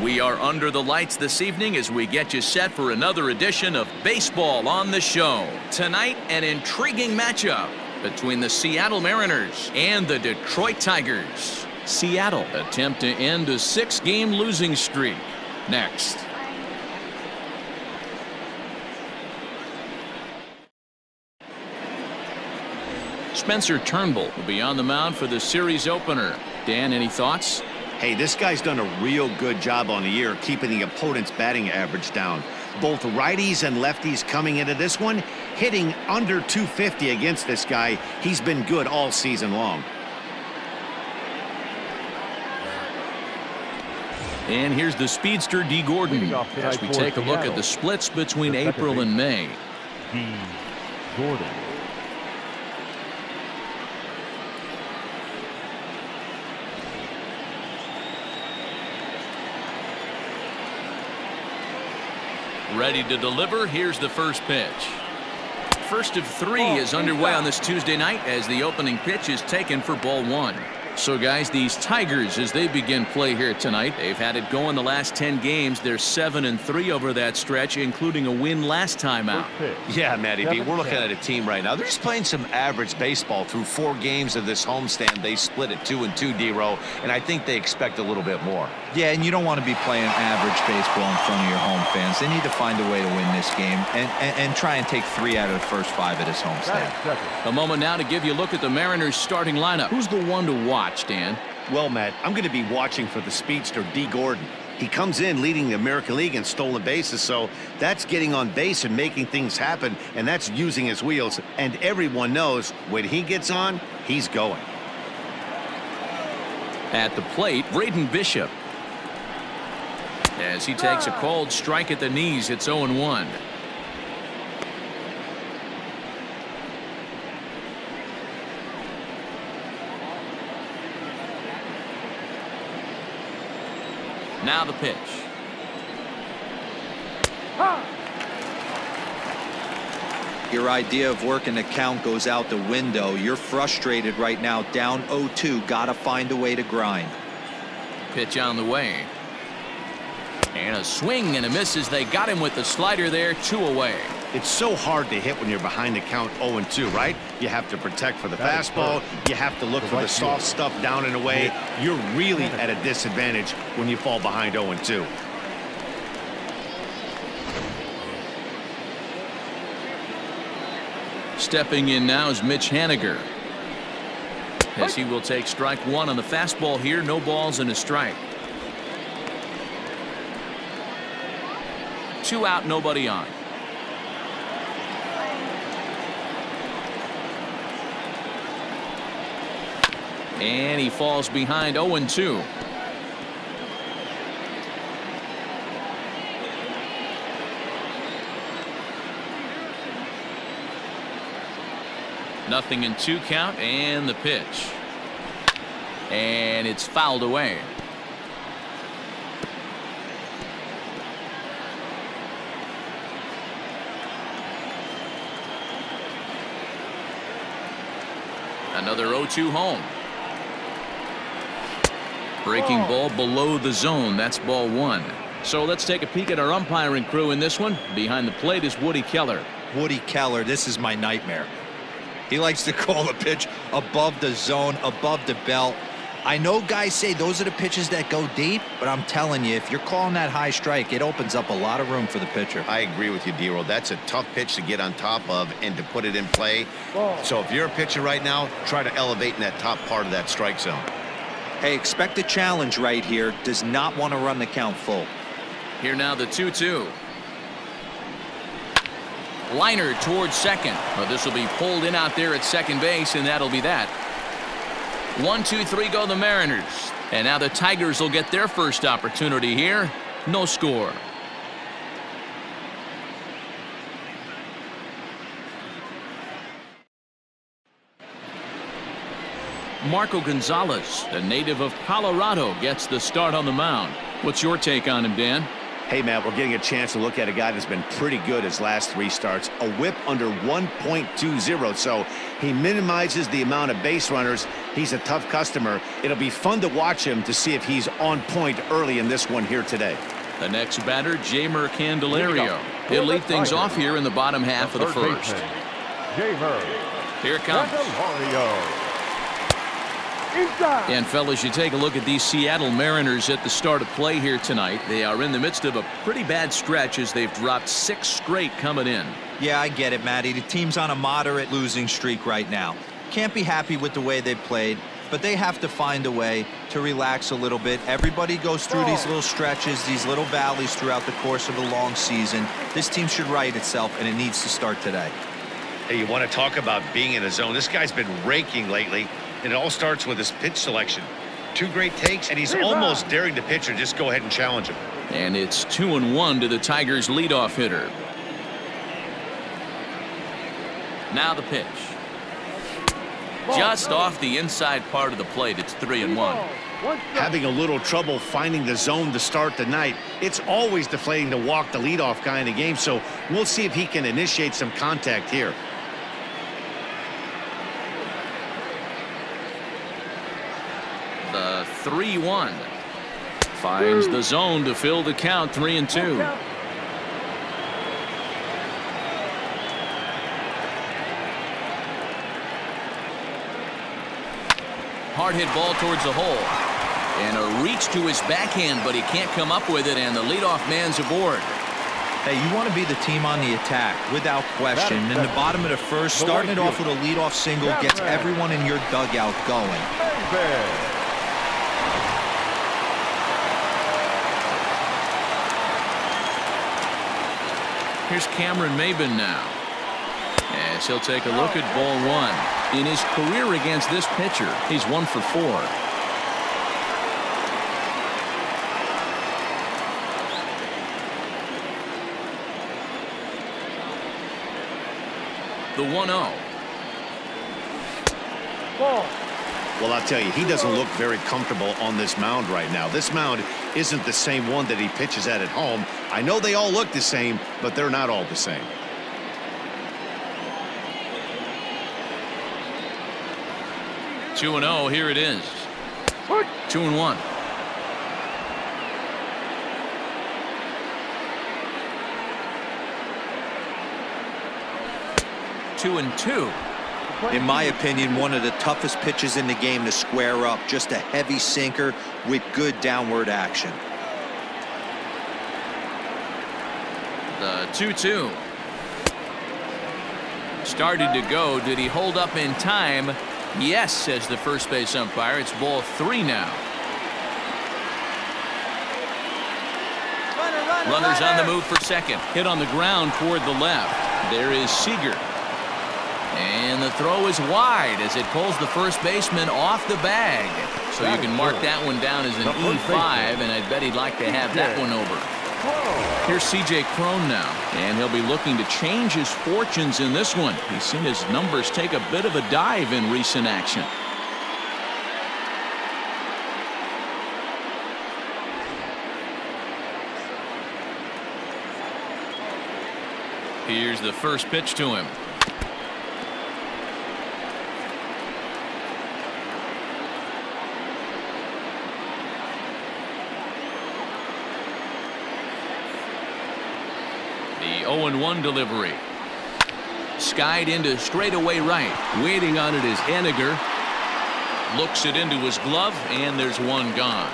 We are under the lights this evening as we get you set for another edition of Baseball on the Show. Tonight, an intriguing matchup between the Seattle Mariners and the Detroit Tigers. Seattle attempt to end a 6-game losing streak. Next. Spencer Turnbull will be on the mound for the series opener. Dan, any thoughts? Hey, this guy's done a real good job on the year keeping the opponent's batting average down. Both righties and lefties coming into this one, hitting under 250 against this guy. He's been good all season long. And here's the speedster Dee Gordon as we take a look at the splits between April and May. Dee Gordon. Ready to deliver. Here's the first pitch. First of 3 is underway on this Tuesday night as the opening pitch is taken for ball 1. So guys, these Tigers, as they begin play here tonight, they've had it going the last 10 games. They're 7-3 over that stretch, including a win last time out. Yeah, Matty B, we're looking at a team right now. They're just playing some average baseball through 4 games of this homestand. They split it 2-2, D-Row, and I think they expect a little bit more. Yeah, and you don't want to be playing average baseball in front of your home fans. They need to find a way to win this game and try and take 3 out of the first 5 at this homestand. A moment now to give you a look at the Mariners starting lineup. Who's the one to watch, Dan? Well, Matt, I'm going to be watching for the speedster Dee Gordon. He comes in leading the American League in stolen bases, so that's getting on base and making things happen, and that's using his wheels. And everyone knows when he gets on, he's going. At the plate, Braden Bishop. As he takes a cold strike at the knees, it's 0-1. Now the pitch. Your idea of working the count goes out the window. You're frustrated right now, down 0-2. Got to find a way to grind. Pitch on the way. And a swing and a miss as they got him with the slider there, 2 away. It's so hard to hit when you're behind the count 0-2, right? You have to protect for the fastball. You have to look for the soft stuff down and away. You're really at a disadvantage when you fall behind 0-2. Stepping in now is Mitch Haniger, as he will take strike 1 on the fastball here. No balls and a strike. 2 out, nobody on. And he falls behind 0-2. Nothing in 2 count, and the pitch. And it's fouled away. Another 0-2 home. Breaking ball below the zone. That's ball 1. So let's take a peek at our umpiring crew in this one. Behind the plate is Woody Keller. Woody Keller, this is my nightmare. He likes to call the pitch above the zone, above the belt. I know guys say those are the pitches that go deep, but I'm telling you, if you're calling that high strike, it opens up a lot of room for the pitcher. I agree with you, D-Roll. That's a tough pitch to get on top of and to put it in play. So if you're a pitcher right now, try to elevate in that top part of that strike zone. Hey, expect a challenge right here. Does not want to run the count full. Here now the 2-2. Liner towards second. Well, this will be pulled in out there at second base, and that'll be that. 1-2-3 go the Mariners. And now the Tigers will get their first opportunity here. No score. Marco Gonzales, the native of Colorado, gets the start on the mound. What's your take on him, Dan? Hey, Matt, we're getting a chance to look at a guy that's been pretty good his last 3 starts. A whip under 1.20, so he minimizes the amount of base runners. He's a tough customer. It'll be fun to watch him to see if he's on point early in this one here today. The next batter, Jeimer Candelario. He'll lead things off here in the bottom half of the first. Here it comes. And fellas, you take a look at these Seattle Mariners at the start of play here tonight. They are in the midst of a pretty bad stretch as they've dropped 6 straight coming in. Yeah, I get it, Matty. The team's on a moderate losing streak right now. Can't be happy with the way they played, but they have to find a way to relax a little bit. Everybody goes through these little stretches, these little valleys throughout the course of a long season. This team should right itself, and it needs to start today. Hey, you want to talk about being in a zone? This guy's been raking lately, and it all starts with his pitch selection. 2 great takes, and he's almost daring the pitcher just go ahead and challenge him. And it's 2-1 to the Tigers' leadoff hitter. Now the pitch. Just off the inside part of the plate, it's 3-1. Having a little trouble finding the zone to start the night. It's always deflating to walk the leadoff guy in the game, so we'll see if he can initiate some contact here. The 3-1 finds the zone to fill the count. 3-2. Hard hit ball towards the hole, and a reach to his backhand, but he can't come up with it, and the leadoff man's aboard. Hey, you want to be the team on the attack without question. In the bottom of the first, starting it off with a leadoff single gets everyone in your dugout going. Here's Cameron Maybin now, as he'll take a look at ball 1. In his career against this pitcher, he's 1 for 4. The 1-0. Well, I'll tell you, he doesn't look very comfortable on this mound right now. This mound isn't the same one that he pitches at home. I know they all look the same, but they're not all the same. Two 2-0, here it is. 2-1. Two and 2. In my opinion, one of the toughest pitches in the game to square up. Just a heavy sinker with good downward action. The 2-2. Started to go. Did he hold up in time? Yes, says the first base umpire. It's ball 3 now. Runners on the move for second. Hit on the ground toward the left. There is Seager. And the throw is wide as it pulls the first baseman off the bag. So you can mark that one down as an E5, and I bet he'd like to have that one over. Here's C.J. Cron now, and he'll be looking to change his fortunes in this one. He's seen his numbers take a bit of a dive in recent action. Here's the first pitch to him. The 0-1 delivery. Skied into straightaway right. Waiting on it is Haniger. Looks it into his glove, and there's one gone.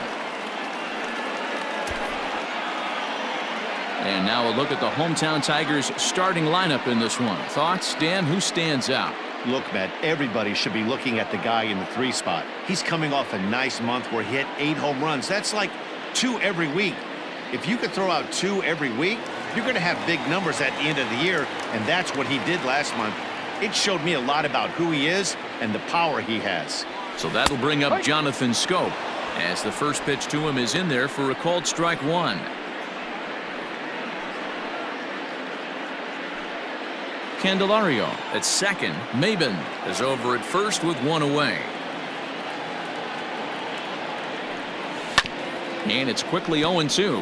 And now a look at the hometown Tigers starting lineup in this one. Thoughts, Dan? Who stands out? Look, Matt, everybody should be looking at the guy in the 3 spot. He's coming off a nice month where he hit 8 home runs. That's like 2 every week. If you could throw out 2 every week, you're going to have big numbers at the end of the year, and that's what he did last month. It showed me a lot about who he is and the power he has. So that'll bring up Jonathan Schoop, as the first pitch to him is in there for a called strike 1. Candelario at second. Maybin is over at first with 1 away. And it's quickly 0-2.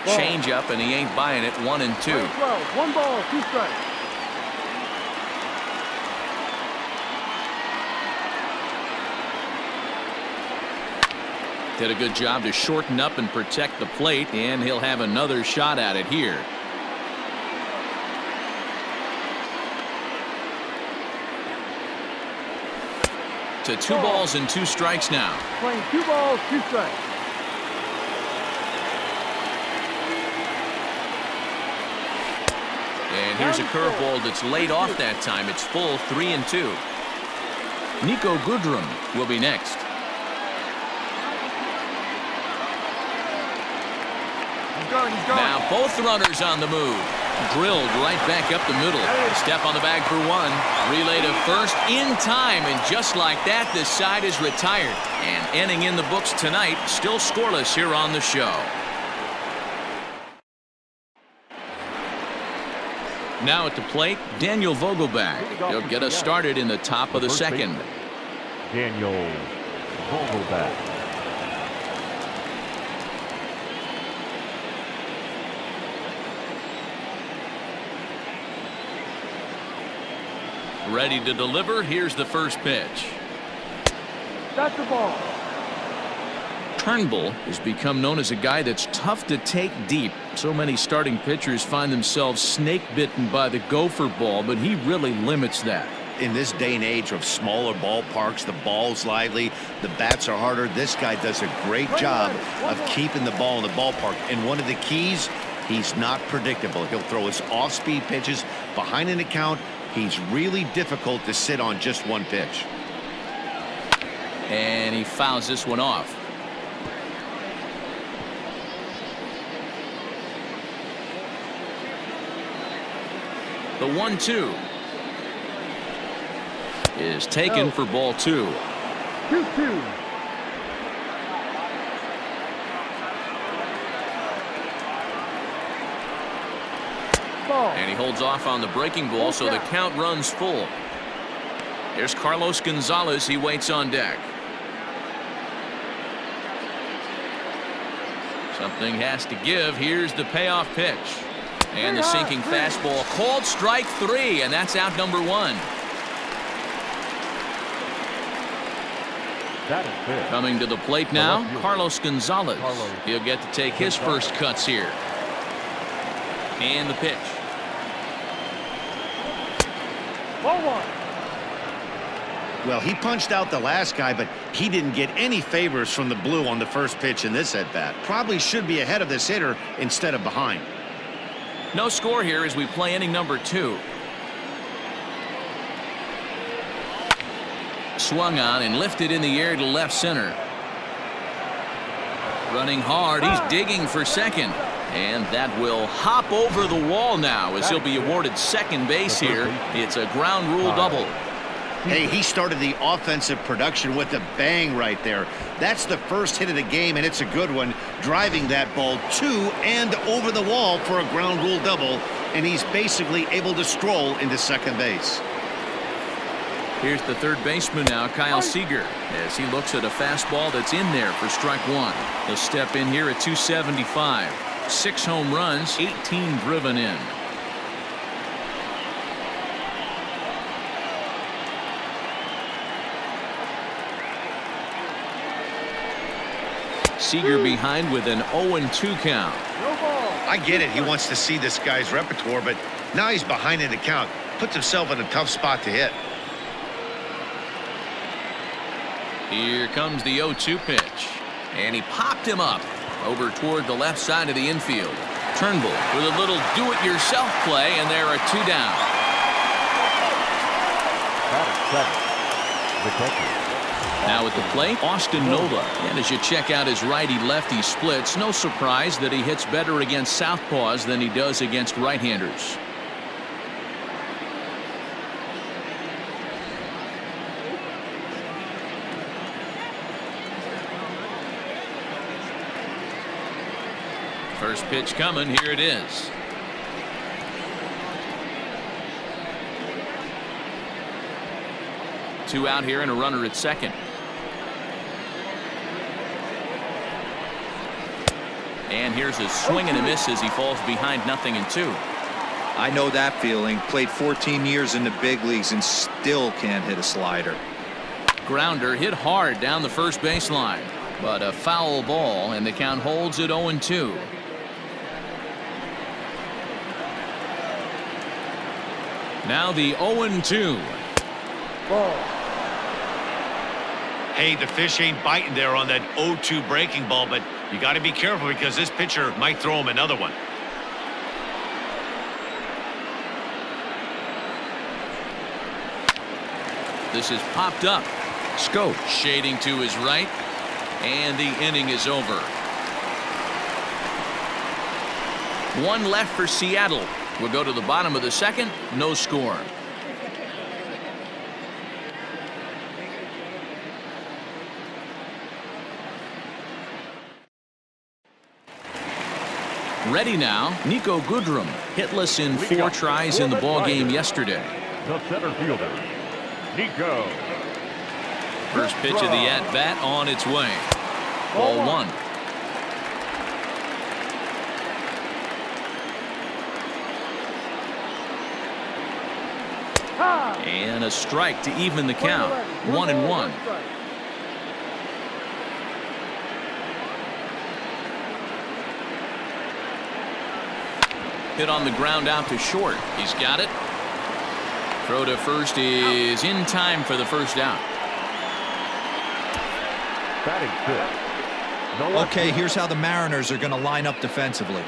Change up, and he ain't buying it. 1-2. 1 ball, 2 strikes. Did a good job to shorten up and protect the plate, and he'll have another shot at it here. To 2 balls and 2 strikes now. Playing 2 balls, 2 strikes. And here's a curveball that's laid off that time. It's full, 3-2. Niko Goodrum will be next. He's going. Now both runners on the move. Drilled right back up the middle. Step on the bag for 1. Relay to first in time, and just like that, this side is retired. And ending in the books tonight, still scoreless here on the show. Now at the plate, Daniel Vogelbach. He'll get us started in the top of the second. Daniel Vogelbach. Ready to deliver. Here's the first pitch. That's the ball. Turnbull has become known as a guy that's tough to take deep. So many starting pitchers find themselves snake bitten by the gopher ball, but he really limits that. In this day and age of smaller ballparks, the ball's lively, the bats are harder. This guy does a great job of keeping the ball in the ballpark. And one of the keys, he's not predictable. He'll throw his off-speed pitches behind an account. He's really difficult to sit on just one pitch. And he fouls this one off. The 1-2 is taken for ball 2. 2-2. And he holds off on the breaking ball, so the count runs full. There's Carlos Gonzalez. He waits on deck. Something has to give. Here's the payoff pitch. And the sinking fastball. Called strike 3, and that's out number 1. That is fair. Coming to the plate now, Carlos Gonzalez. He'll get to take his first cuts here. And the pitch. Ball 1. Well, he punched out the last guy, but he didn't get any favors from the blue on the first pitch in this at-bat. Probably should be ahead of this hitter instead of behind. No score here as we play inning number 2. Swung on and lifted in the air to left center. Running hard, he's digging for second. And that will hop over the wall now as he'll be awarded second base here. It's a ground rule double. Hey, he started the offensive production with a bang right there. That's the first hit of the game, and it's a good one, driving that ball to and over the wall for a ground rule double, and he's basically able to stroll into second base. Here's the third baseman now, Kyle Seager, as he looks at a fastball that's in there for strike 1. He'll step in here at 275. 6 home runs, 18 driven in. Seager behind with an 0-2 count. I get it. He wants to see this guy's repertoire, but now he's behind in the count. Puts himself in a tough spot to hit. Here comes the 0-2 pitch. And he popped him up over toward the left side of the infield. Turnbull with a little do-it-yourself play, and there are 2 down. Now at the plate, Austin Nola. And as you check out his righty-lefty splits, no surprise that he hits better against southpaws than he does against right-handers. First pitch coming. Here it is. Two out here and a runner at second. And here's a swing and a miss as he falls behind 0-2. I know that feeling. Played 14 years in the big leagues and still can't hit a slider. Grounder hit hard down the first baseline, but a foul ball, and the count holds at 0-2. Now the 0-2. Ball. Hey, the fish ain't biting there on that 0-2 breaking ball, but you got to be careful because this pitcher might throw him another one. This is popped up. Schoop shading to his right, and the inning is over. One left for Seattle. We'll go to the bottom of the second. No score. Ready now, Niko Goodrum, hitless in 4 tries in the ball game yesterday. The center fielder, Niko. First pitch of the at-bat on its way. Ball 1. And a strike to even the count. 1-1. Hit on the ground out to short. He's got it. Throw to first is in time for the first out. Okay, here's how the Mariners are going to line up defensively.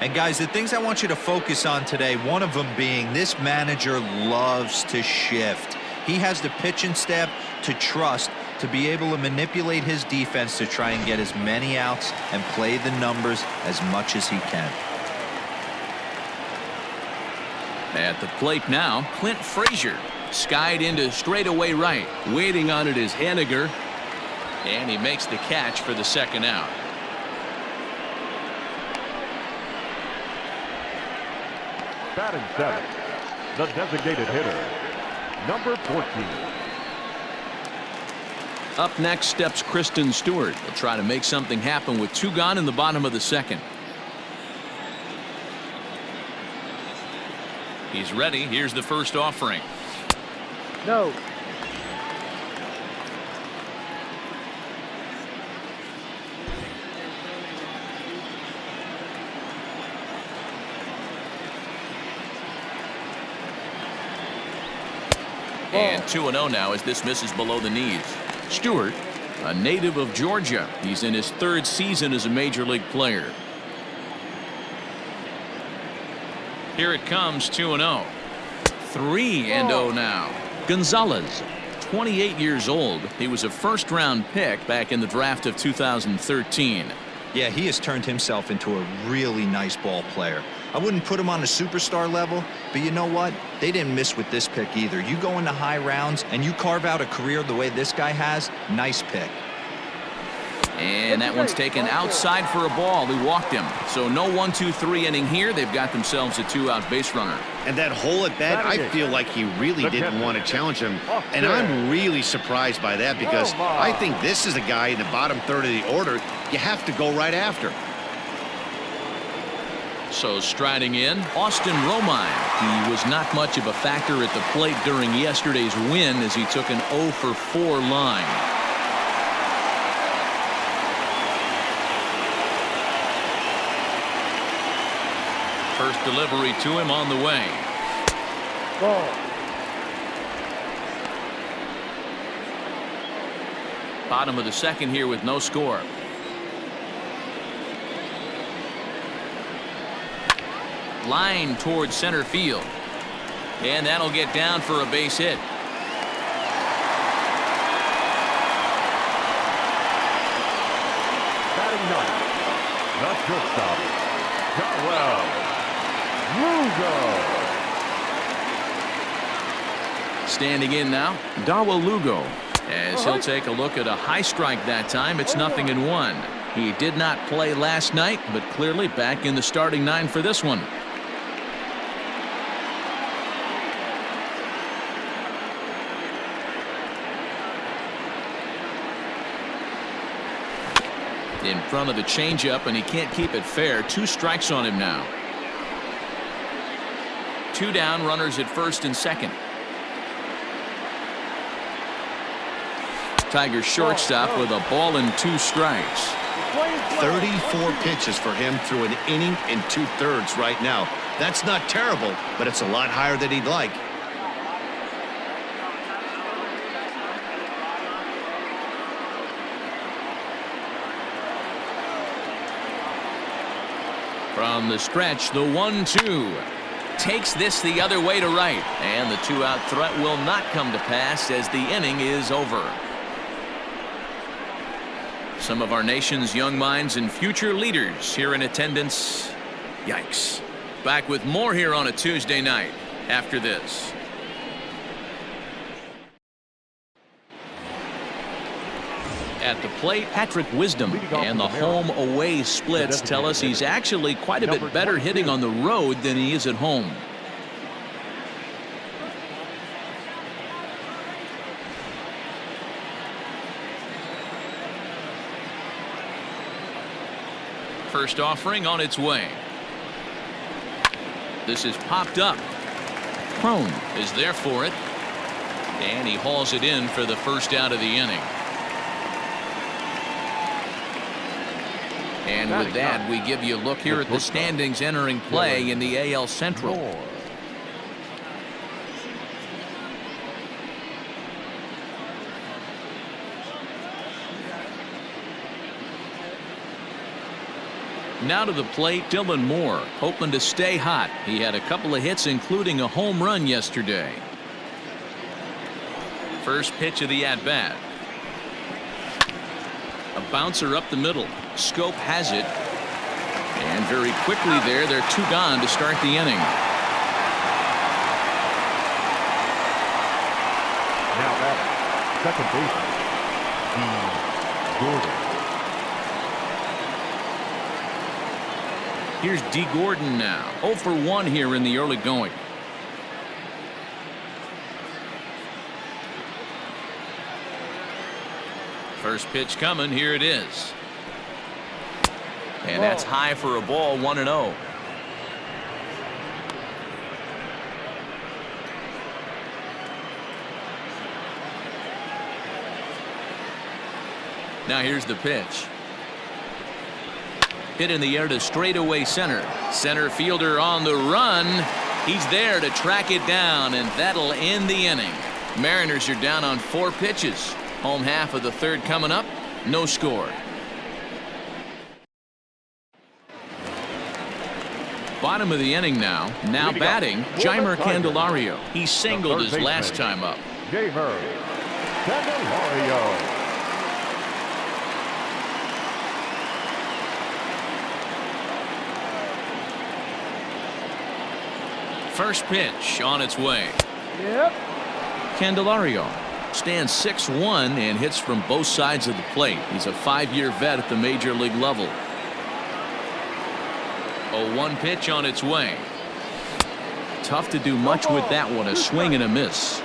And guys, the things I want you to focus on today, one of them being this manager loves to shift. He has the pitching staff to trust to be able to manipulate his defense to try and get as many outs and play the numbers as much as he can. At the plate now, Clint Frazier skied into straightaway right. Waiting on it is Haniger, and he makes the catch for the second out. Batting 7, the designated hitter, number 14. Up next steps Christin Stewart. He'll try to make something happen with 2 gone in the bottom of the second. He's ready. Here's the first offering. No. And 2-0 now as this misses below the knees. Stewart, a native of Georgia. He's in his 3rd season as a major league player. Here it comes, 2-0. 3-0 now. Gonzalez, 28 years old. He was a first-round pick back in the draft of 2013. Yeah, he has turned himself into a really nice ball player. I wouldn't put him on a superstar level, but you know what? They didn't miss with this pick either. You go into high rounds and you carve out a career the way this guy has, nice pick. And that one's taken outside for a ball. He walked him. So no 1-2-3 inning here. They've got themselves a 2-out base runner. And that hole at bat, I feel like he really didn't want to challenge him. And I'm really surprised by that because I think this is a guy in the bottom 3rd of the order you have to go right after. So striding in, Austin Romine. He was not much of a factor at the plate during yesterday's win as he took an 0-for-4 line. First delivery to him on the way. Ball. Bottom of the second here with no score. Line towards center field. And that'll get down for a base hit. Batting 9, the shortstop, Dawel Lugo. Standing in now, Dawel Lugo. As he'll take a look at a high strike that time, it's 0-1. He did not play last night, but clearly back in the starting 9 for this one. In front of the changeup, and he can't keep it fair. 2 strikes on him now. 2 down, runners at first and second. Tigers shortstop with a ball and 2 strikes. 34 pitches for him through an inning and 2/3 right now. That's not terrible, but it's a lot higher than he'd like. From the stretch, the 1-2 takes this the other way to right, and the 2-out threat will not come to pass as the inning is over. Some of our nation's young minds and future leaders here in attendance. Yikes. Back with more here on a Tuesday night after this. At the plate, Patrick Wisdom, and the home-away splits tell us he's actually quite a bit better hitting on the road than he is at home. First offering on its way. This is popped up. Cron is there for it, and he hauls it in for the first out of the inning. And with that, we give you a look here at the standings entering play in the AL Central. Now to the plate, Dylan Moore, hoping to stay hot. He had a couple of hits, including a home run yesterday. First pitch of the at-bat. A bouncer up the middle. Schoop has it. And very quickly there, they're 2 gone to start the inning. Now that second baseman, Dee Gordon. Here's Dee Gordon now. 0 for 1 here in the early going. First pitch coming. Here it is. And that's high for a ball. 1-0. Now here's the pitch. Hit in the air to straightaway center. Center fielder on the run. He's there to track it down, and that'll end the inning. Mariners are down on 4 pitches. Home half of the 3rd coming up. No score. Bottom of the inning now. Now batting, Jeimer Candelario. He singled his last time up. Jeimer Candelario. First pitch on its way. Yep. Candelario stands 6'1" and hits from both sides of the plate. He's a 5-year vet at the major league level. A 1 pitch on its way. Tough to do much with that one. A swing and a miss.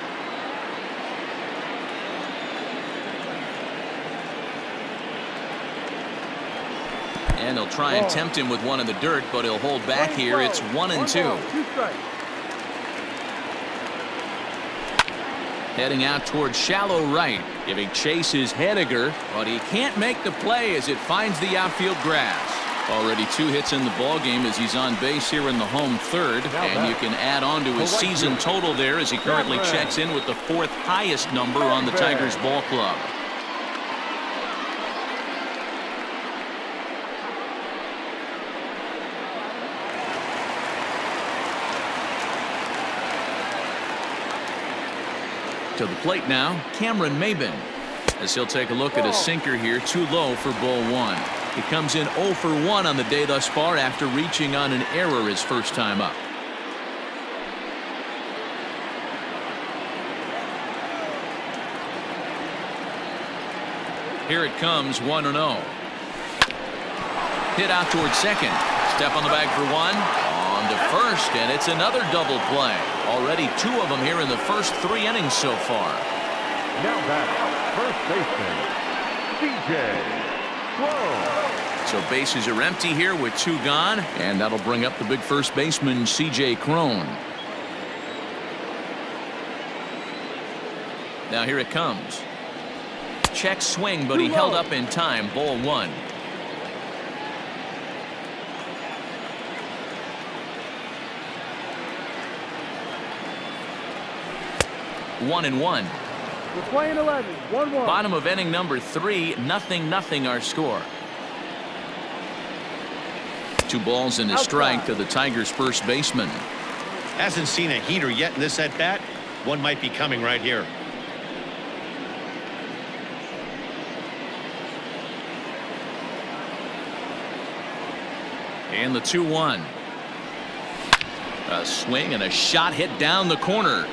And he'll try and tempt him with one in the dirt, but he'll hold back here. It's 1-2. Heading out towards shallow right. Giving chase is Haniger, but he can't make the play as it finds the outfield grass. Already 2 hits in the ballgame as he's on base here in the home 3rd. And you can add on to his season total there as he currently checks in with the 4th highest number on the Tigers ball club. To the plate now, Cameron Maybin, as he'll take a look at a sinker here, too low for ball 1. He comes in 0 for 1 on the day thus far after reaching on an error his first time up. Here it comes, 1-0. Hit out towards second. Step on the bag for 1. On to first, and it's another double play. Already 2 of them here in the first 3 innings so far. Now back, first baseman, Seager. Throw. So bases are empty here with 2 gone, and that'll bring up the big first baseman, C.J. Cron. Now here it comes. Check swing, but he held up in time. Ball 1. One and one. We're playing 11. 1-1. Bottom of inning number 3. 0-0 our score. 2 balls and a strike to the Tigers' first baseman. Hasn't seen a heater yet in this at bat. One might be coming right here. And the 2-1. A swing and a shot hit down the corner.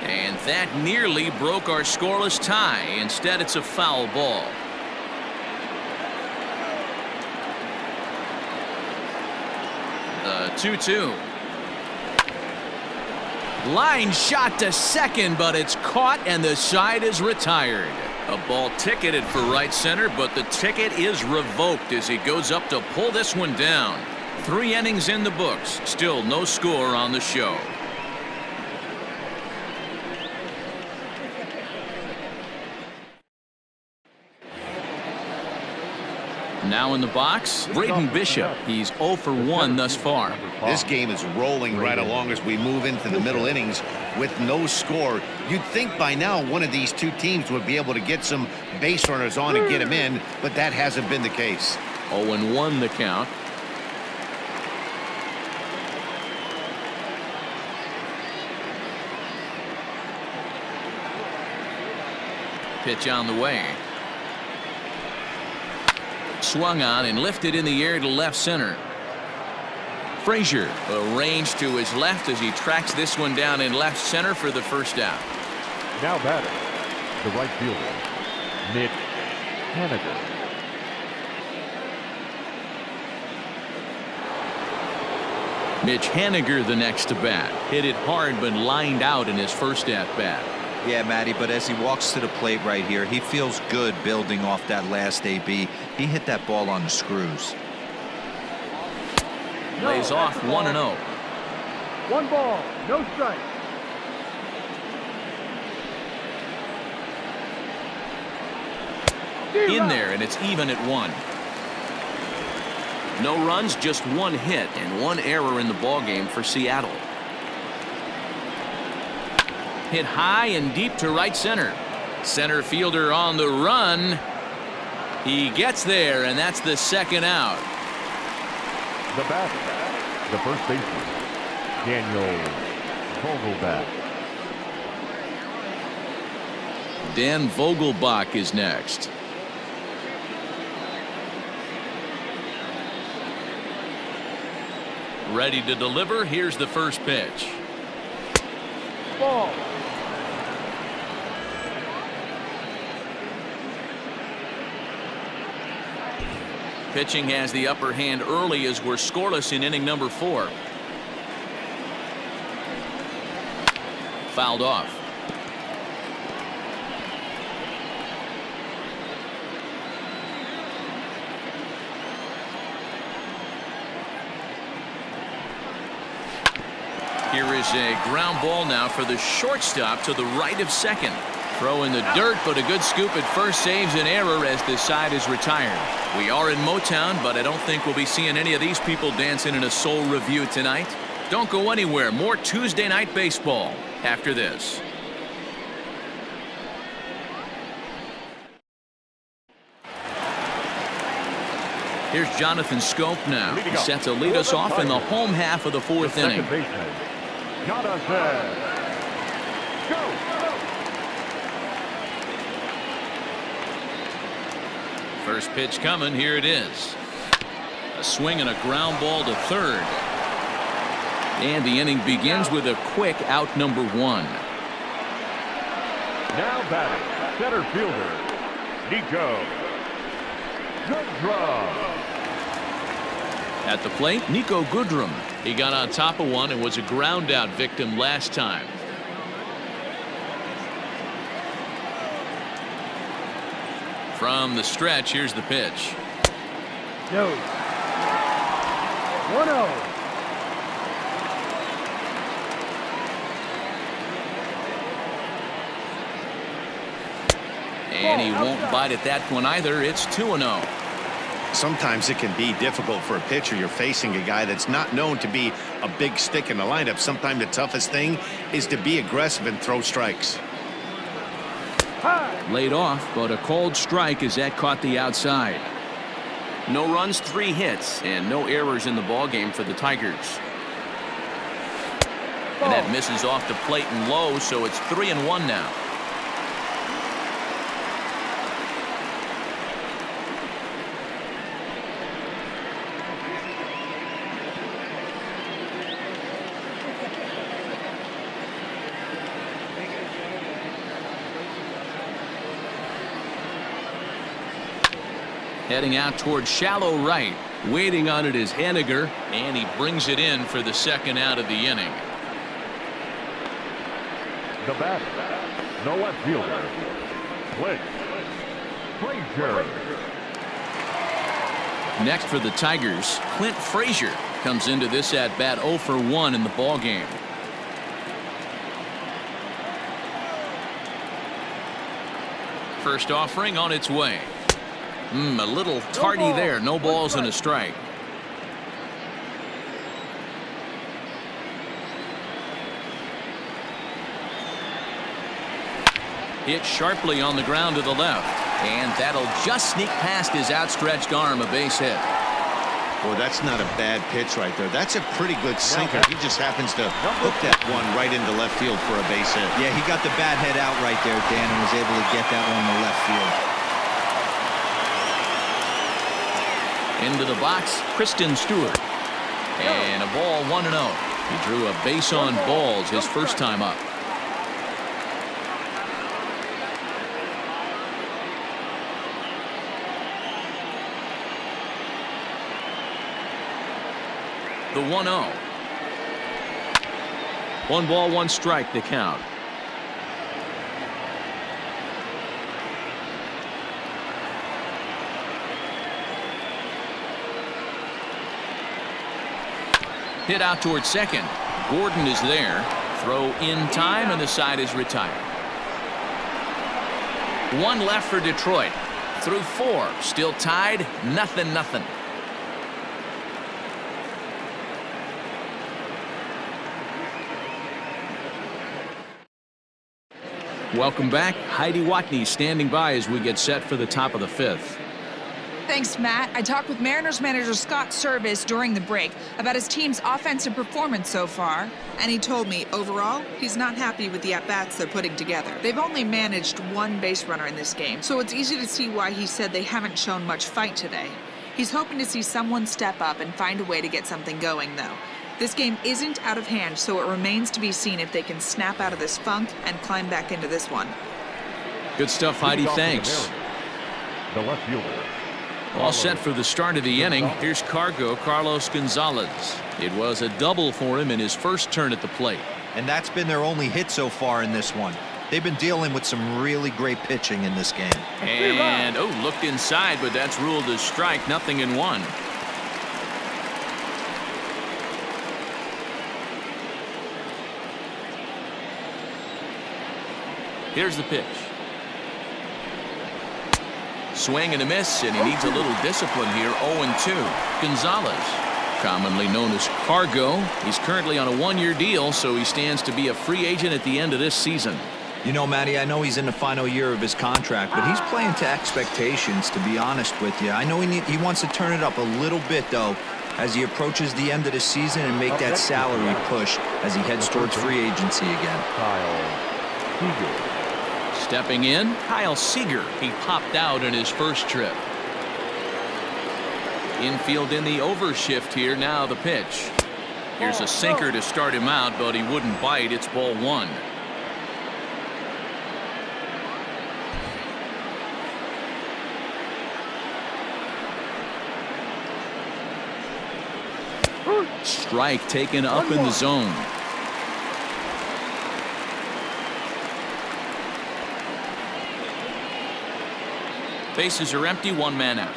And that nearly broke our scoreless tie. Instead, it's a foul ball. The 2-2. Line shot to second, but it's caught and the side is retired. A ball ticketed for right center, but the ticket is revoked as he goes up to pull this one down. 3 innings in the books. Still no score on the show. Now in the box, Braden Bishop. He's 0 for 1 thus far. This game is rolling right along as we move into the middle innings with no score. You'd think by now one of these 2 teams would be able to get some base runners on and get them in, but that hasn't been the case. 0-1 the count. Pitch on the way. Swung on and lifted in the air to left center. Frazier arranged to his left as he tracks this one down in left center for the first out. Now batting, the right fielder, Mitch Haniger. Mitch Haniger the next to bat. Hit it hard but lined out in his first at bat. Yeah, Matty, but as he walks to the plate right here, he feels good building off that last AB. He hit that ball on the screws. Lays off 1-0. 1 ball, no strike. In there, and it's even at 1. No runs, just 1 hit and 1 error in the ballgame for Seattle. Hit high and deep to right center. Center fielder on the run. He gets there, and that's the second out. The batter, the first baseman, Daniel Vogelbach. Dan Vogelbach is next. Ready to deliver. Here's the first pitch. Ball. Pitching has the upper hand early as we're scoreless in inning number 4. Fouled off. Here is a ground ball now for the shortstop to the right of second. Throw in the dirt, but a good scoop at first saves an error as the side is retired. We are in Motown, but I don't think we'll be seeing any of these people dancing in a soul review tonight. Don't go anywhere. More Tuesday night baseball after this. Here's Jonathan Schoop now. He's set to lead us off in the home half of the 4th inning. Jonathan. Go. First pitch coming. Here it is. A swing and a ground ball to third. And the inning begins with a quick out number 1. Now batting, center fielder, Niko Goodrum. At the plate, Niko Goodrum. He got on top of one and was a ground out victim last time. From the stretch, here's the pitch. No. 1-0. And he won't bite at that one either. It's 2-0. Sometimes it can be difficult for a pitcher. You're facing a guy that's not known to be a big stick in the lineup. Sometimes the toughest thing is to be aggressive and throw strikes. Laid off, but a called strike as that caught the outside. No runs, 3 hits, and no errors in the ballgame for the Tigers. And that misses off the plate and low, so it's 3-1 now. Heading out towards shallow right. Waiting on it is Haniger, and he brings it in for the second out of the inning. The batter, no left fielder, Clint Frazier. Next for the Tigers, Clint Frazier comes into this at bat 0 for 1 in the ball game. First offering on its way. A little tardy there. No balls and a strike. Hit sharply on the ground to the left, and that'll just sneak past his outstretched arm, a base hit. Boy, that's not a bad pitch right there. That's a pretty good sinker. He just happens to hook that one right into left field for a base hit. Yeah, he got the bat head out right there, Dan, and was able to get that one to left field. Into the box, Christin Stewart. And a ball, 1-0. He drew a base on balls his first time up. The 1-0. 1 ball, 1 strike to count. Hit out towards second. Gordon is there. Throw in time, and the side is retired. 1 left for Detroit. Through 4. Still tied. 0-0. Welcome back. Heidi Watney standing by as we get set for the top of the 5th. Thanks, Matt. I talked with Mariners manager Scott Service during the break about his team's offensive performance so far, and he told me overall he's not happy with the at-bats they're putting together. They've only managed 1 base runner in this game, so it's easy to see why he said they haven't shown much fight today. He's hoping to see someone step up and find a way to get something going, though. This game isn't out of hand, so it remains to be seen if they can snap out of this funk and climb back into this one. Good stuff, Heidi. Thanks. The left fielder. All set for the start of the inning. Here's Carlos Gonzalez. It was a double for him in his first turn at the plate. And that's been their only hit so far in this one. They've been dealing with some really great pitching in this game. And, looked inside, but that's ruled as strike. 0-1. Here's the pitch. Swing and a miss, and he needs a little discipline here. 0-2. Gonzalez, commonly known as Cargo. He's currently on a 1-year deal, so he stands to be a free agent at the end of this season. You know, Matty, I know he's in the final year of his contract, but he's playing to expectations, to be honest with you. I know he wants to turn it up a little bit, though, as he approaches the end of the season and make that salary push as he heads towards free agency again. Seager. Stepping in, Kyle Seager. He popped out in his first trip. Infield in the overshift here. Now the pitch. Here's a sinker to start him out, but he wouldn't bite. It's ball 1. Strike taken up in the zone. Bases are empty, 1 man out.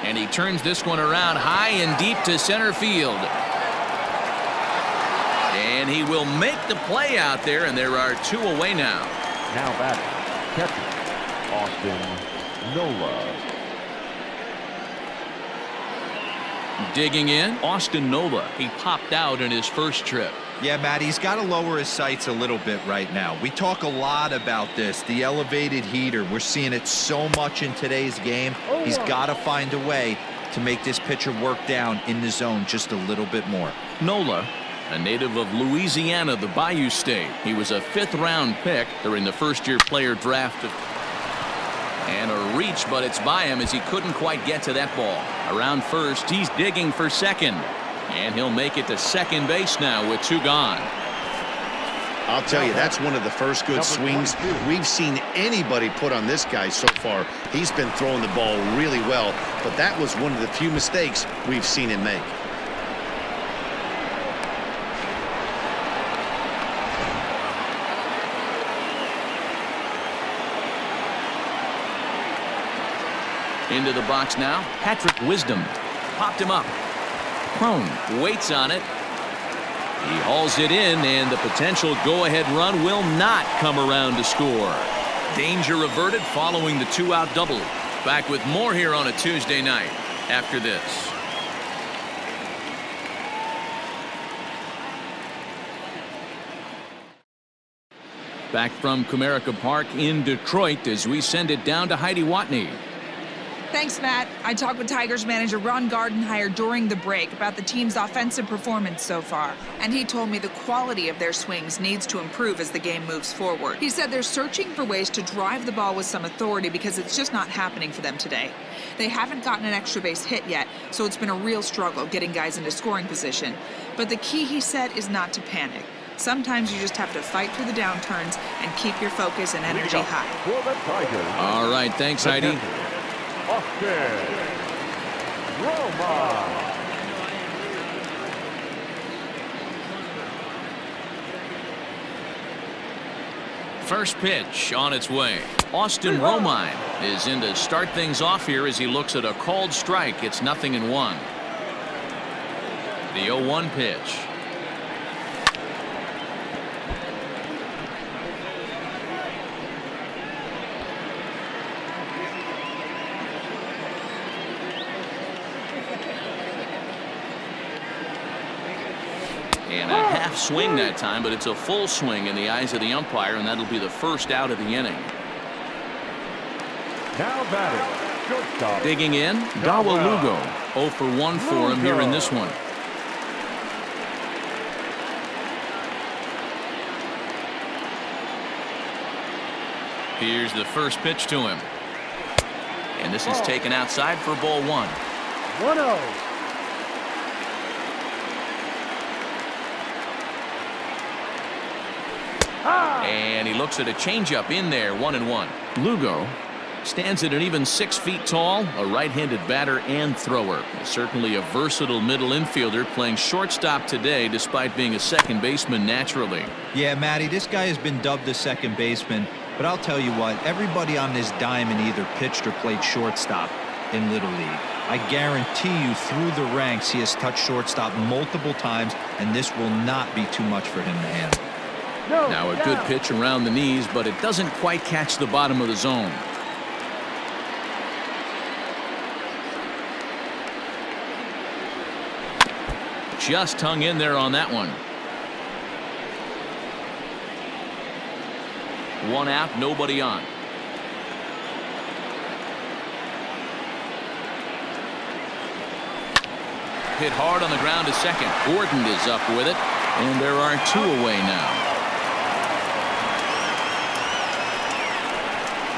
And he turns this one around high and deep to center field. And he will make the play out there, and there are 2 away now. Now batting, catcher, Austin Nola. Digging in, Austin Nola. He popped out in his first trip. Yeah, Matt, he's got to lower his sights a little bit right now. We talk a lot about this, the elevated heater. We're seeing it so much in today's game. He's got to find a way to make this pitcher work down in the zone just a little bit more. Nola, a native of Louisiana, the Bayou State. He was a 5th-round pick during the first-year player draft. And a reach, but it's by him as he couldn't quite get to that ball. Around first, he's digging for second. And he'll make it to second base now with 2 gone. I'll tell you, that's one of the first good swings we've seen anybody put on this guy so far. He's been throwing the ball really well, but that was one of the few mistakes we've seen him make. Into the box now, Patrick Wisdom. Popped him up. Cron waits on it. He hauls it in, and the potential go-ahead run will not come around to score. Danger averted following the 2-out double. Back with more here on a Tuesday night after this. Back from Comerica Park in Detroit as we send it down to Heidi Watney. Thanks, Matt. I talked with Tigers manager Ron Gardenhire during the break about the team's offensive performance so far, and he told me the quality of their swings needs to improve as the game moves forward. He said they're searching for ways to drive the ball with some authority because it's just not happening for them today. They haven't gotten an extra base hit yet, so it's been a real struggle getting guys into scoring position. But the key, he said, is not to panic. Sometimes you just have to fight through the downturns and keep your focus and energy high. All right, thanks, Heidi. Austin Romine. First pitch on its way. Austin Romine is in to start things off here as he looks at a called strike. It's 0-1. The 0-1 pitch. And a half swing that time, but it's a full swing in the eyes of the umpire, and that'll be the first out of the inning. Now batting, shortstop. Digging in, Dawel Lugo. 0 for 1 for him here in this one. Here's the first pitch to him. And this is taken outside for ball 1. 1-0. And he looks at a changeup in there, 1-1. Lugo stands at an even 6 feet tall, a right-handed batter and thrower. Certainly a versatile middle infielder playing shortstop today despite being a second baseman naturally. Yeah, Matty, this guy has been dubbed the second baseman, but I'll tell you what, everybody on this diamond either pitched or played shortstop in Little League. I guarantee you through the ranks he has touched shortstop multiple times, and this will not be too much for him to handle. Now a good pitch around the knees, but it doesn't quite catch the bottom of the zone. Just hung in there on that one. 1 out, nobody on. Hit hard on the ground to second. Gordon is up with it, and there are 2 away now.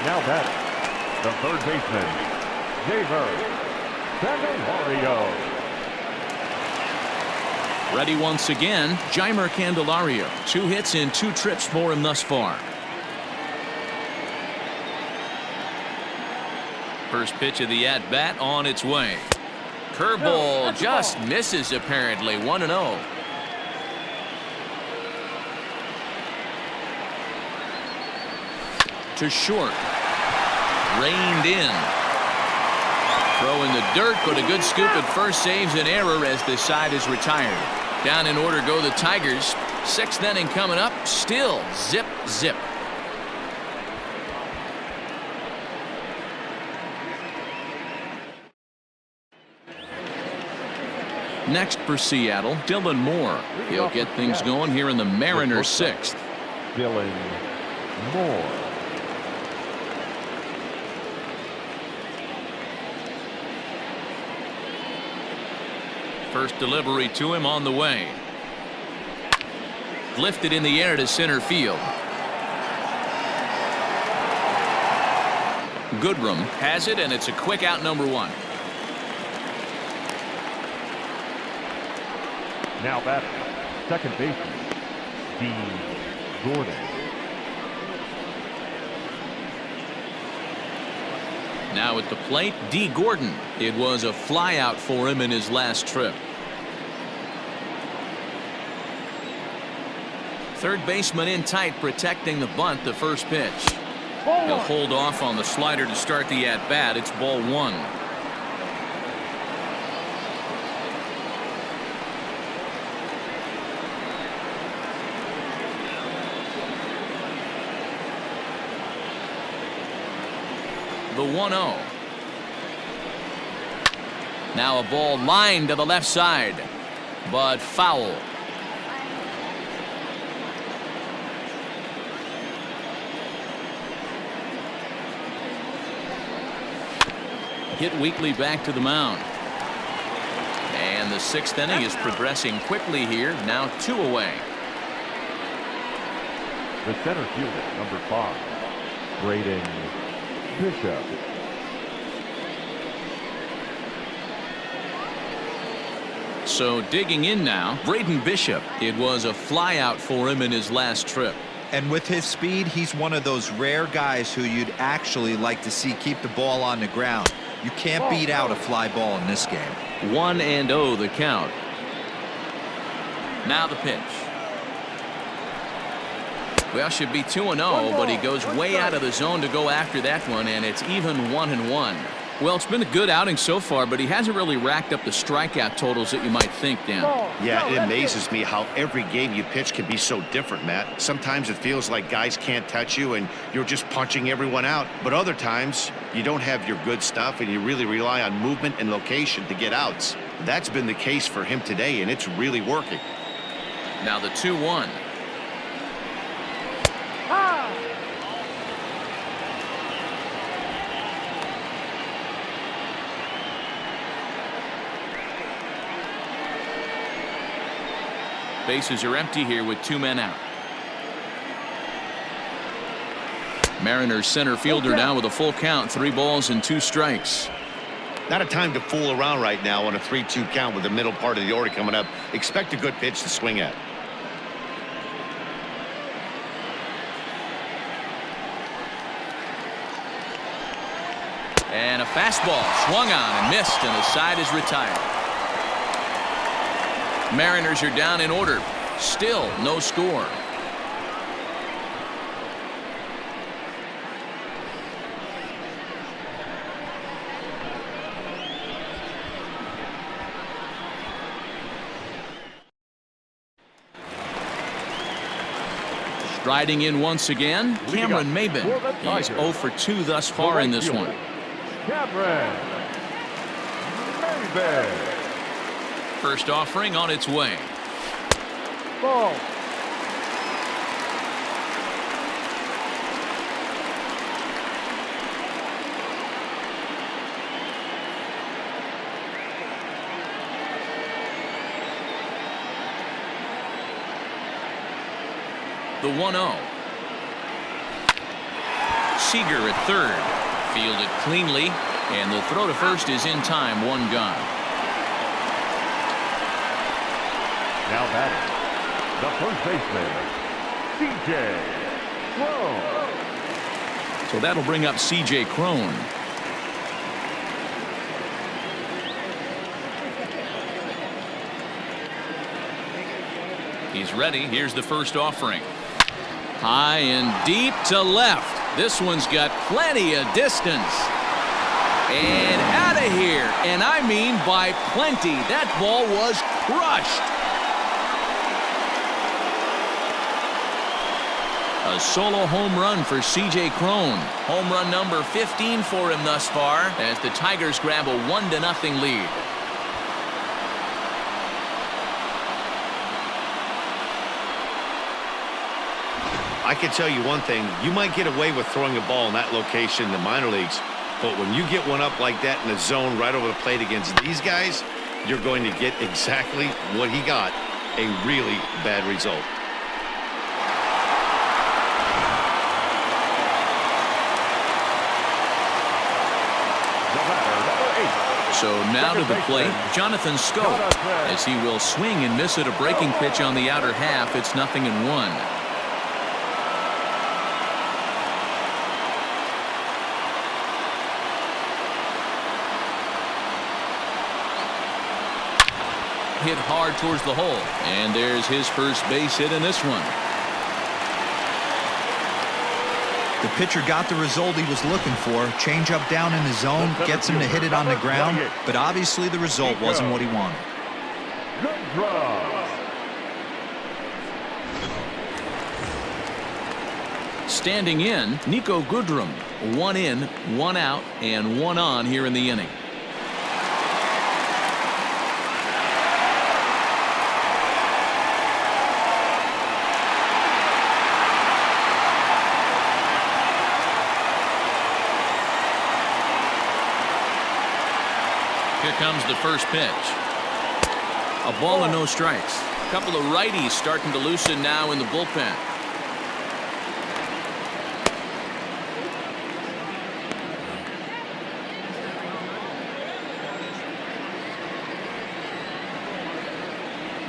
Now batting, the third baseman, Jeimer Candelario. Ready once again, Jeimer Candelario. 2 hits in 2 trips for him thus far. First pitch of the at-bat on its way. Curveball just misses apparently. 1-0. To short. Reined in. Throw in the dirt, but a good scoop at first saves an error as the side is retired. Down in order go the Tigers. Sixth inning coming up. Still zip, zip. Next for Seattle, Dylan Moore. He'll get things going here in the Mariners' sixth. Dylan Moore. First delivery to him on the way. Lifted in the air to center field. Goodrum has it, and it's a quick out, number one. Now batting, second baseman, Dee Gordon. Now at the plate, Dee Gordon. It was a flyout for him in his last trip. Third baseman in tight, protecting the bunt. The first pitch. He'll hold off on the slider to start the at-bat. It's ball one. The 1-0. Now a ball lined to the left side, but foul. Hit weakly back to the mound. And the sixth inning is progressing quickly here. Now 2 away. The center fielder, number 5, Braden Bishop. So digging in now, Braden Bishop. It was a flyout for him in his last trip. And with his speed, he's one of those rare guys who you'd actually like to see keep the ball on the ground. You can't beat out a fly ball in this game. 1-0 the count. Now the pitch. Well, should be 2-0, but he goes way out of the zone to go after that one, and it's even 1-1. Well, it's been a good outing so far, but he hasn't really racked up the strikeout totals that you might think, Dan. Yeah, it amazes me how every game you pitch can be so different, Matt. Sometimes it feels like guys can't touch you and you're just punching everyone out. But other times you don't have your good stuff and you really rely on movement and location to get outs. That's been the case for him today, and it's really working. Now the 2-1. Bases are empty here with 2 men out. Mariners center fielder now with a full count, 3 balls and 2 strikes. Not a time to fool around right now on a 3-2 count with the middle part of the order coming up. Expect a good pitch to swing at. And a fastball swung on and missed, and the side is retired. Mariners are down in order. Still no score. Striding in once again, Cameron Maybin. He's 0 for 2 thus far in this one. Cameron Maybin. First offering on its way. Ball. The 1-0. Seager at third. Fielded cleanly, and the throw to first is in time. 1 gone. Now batting, the first baseman, C.J. Cron. So that'll bring up C.J. Cron. He's ready. Here's the first offering. High and deep to left. This one's got plenty of distance. And out of here. And I mean by plenty. That ball was crushed. A solo home run for C.J. Cron. Home run number 15 for him thus far as the Tigers grab a 1-0 lead. I can tell you one thing. You might get away with throwing a ball in that location in the minor leagues, but when you get one up like that in the zone right over the plate against these guys, you're going to get exactly what he got, a really bad result. So now to the plate, Jonathan Schoop, as he will swing and miss at a breaking pitch on the outer half. It's 0-1. Hit hard towards the hole, and there's his first base hit in this one. The pitcher got the result he was looking for. Change up down in the zone, gets him to hit it on the ground, but obviously the result wasn't what he wanted. Standing in, Niko Goodrum. 1 in, 1 out, and 1 on here in the inning. Here comes the first pitch. A ball and no strikes. A couple of righties starting to loosen now in the bullpen.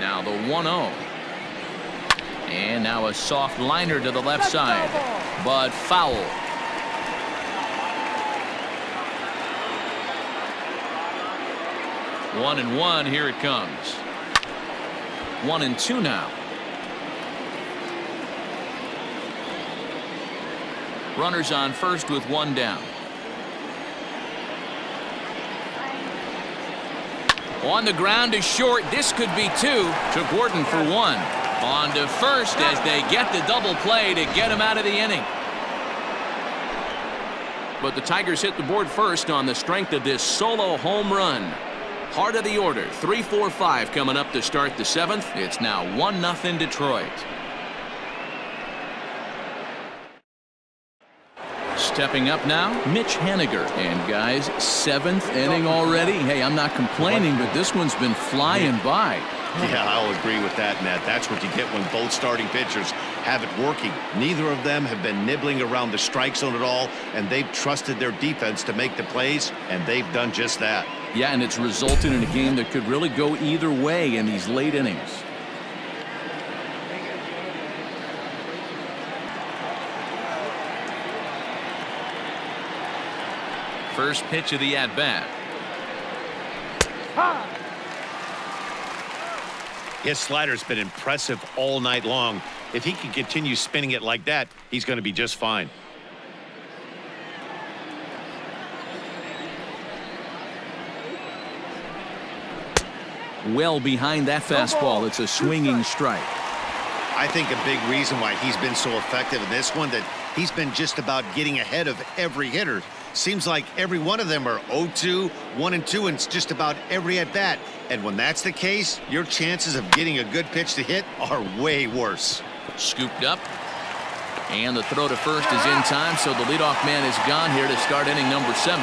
Now the 1-0. And now a soft liner to the left side, but foul. 1-1, here it comes. 1-2 now. Runners on first with 1 down. On the ground to short. This could be 2. To Gordon for 1. On to first as they get the double play to get him out of the inning. But the Tigers hit the board first on the strength of this solo home run. Heart of the order, 3-4-5 coming up to start the 7th. It's now 1-0 Detroit. Stepping up now, Mitch Haniger. And guys, 7th inning already. Hey, I'm not complaining, but this one's been flying by. Yeah, I'll agree with that, Nat. That's what you get when both starting pitchers have it working. Neither of them have been nibbling around the strike zone at all, and they've trusted their defense to make the plays, and they've done just that. Yeah, and it's resulted in a game that could really go either way in these late innings. First pitch of the at-bat. His slider's been impressive all night long. If he can continue spinning it like that, he's going to be just fine. Well behind that fastball. It's a swinging strike. I think a big reason why he's been so effective in this one, that he's been just about getting ahead of every hitter. Seems like every one of them are 0-2, 1-2, and it's just about every at-bat. And when that's the case, your chances of getting a good pitch to hit are way worse. Scooped up. And the throw to first is in time, so the leadoff man is gone here to start inning number 7.